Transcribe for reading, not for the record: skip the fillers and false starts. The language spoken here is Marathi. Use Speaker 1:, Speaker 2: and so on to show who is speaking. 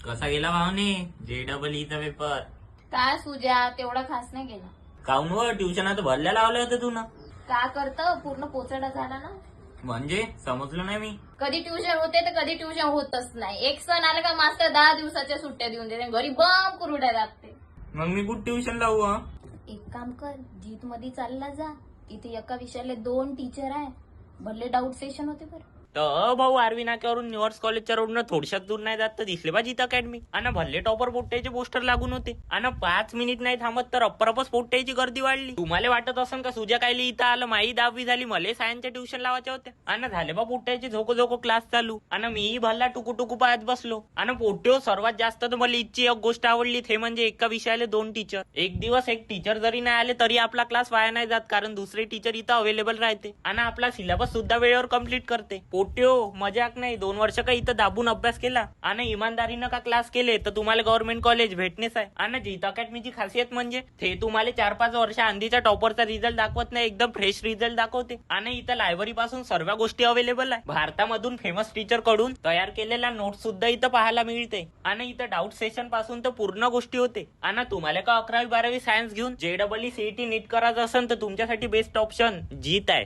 Speaker 1: कसा गेला भावने JEE चा पेपर?
Speaker 2: काय सुजा तेवढा खास नाही गेला.
Speaker 1: काऊन व ट्युशन आता भरल्या लावलं होतं तू ना?
Speaker 2: का करतं पूर्ण पोचडा झाला ना.
Speaker 1: म्हणजे समजलो नाही मी.
Speaker 2: कधी ट्युशन होते तर कधी ट्युशन होतच नाही. एक सण आला का मास्तर 10 दिवसाच्या सुट्ट्या देऊन देते, घरी बम कुरुड्या लागते.
Speaker 1: मग मी कुठं ट्युशन लावू?
Speaker 2: एक काम कर, जीत मध्ये चालला जा. तिथे एका विषयाला 2 टीचर आहे. भले डाऊट सेशन होते बरं.
Speaker 1: तर भाऊ आरवी नाक्यावरून न्यूअर्स कॉलेजच्या रोडनं थोडशात दूर नाही जात तर दिसले बा जीत अकॅडमी. आणि भल्ले टॉपर पोट्ट्याचे पोस्टर लागून होते. आणि 5 मिनिट नाही थांबत तर अप्परपच पोट्ट्याची गर्दी वाढली. तुम्हाला वाटत असेल का सुजा कायली इथं आलं, माई 10वी झाली, मला सायन्सच्या ट्युशन लावायच्या होत्या. आणि झाले बा पोट्ट्याचे झोको क्लास चालू. आणि मीही भल्ला टुकू पाहत बसलो. आणि पोट्ट्यो सर्वात जास्त तर मला इथची एक गोष्ट आवडली, ते म्हणजे एका विषयाला 2 टीचर. एक दिवस एक टीचर जरी नाही आले तरी आपला क्लास वाया नाही जात, कारण दुसरे टीचर इथं अवेलेबल राहते. आणि आपला सिलेबस सुद्धा वेळेवर कम्प्लीट करते. पोट्ट्यो मजाक नाही, 2 वर्ष का इथं दाबून अभ्यास केला आणि इमानदारीनं का क्लास केले तर तुम्हाला गव्हर्नमेंट कॉलेज भेटणेच आहे. आणि जीत अकॅडमीची खासियत म्हणजे ते तुम्हाला 4-5 वर्ष आधीच्या टॉपरचा रिझल्ट दाखवत नाही, एकदम फ्रेश रिझल्ट दाखवते. आणि इथं लायब्ररी पासून सर्व गोष्टी अवेलेबल आहे. भारतामधून फेमस टीचर कडून तयार केलेला नोट्स सुद्धा इथं पाहायला मिळते. आणि इथं डाऊट सेशन पासून तर पूर्ण गोष्टी होते. आणि तुम्हाला का 11वी 12वी सायन्स घेऊन JEE CET नीट करायचं असेल तर तुमच्यासाठी बेस्ट ऑप्शन जीत आहे.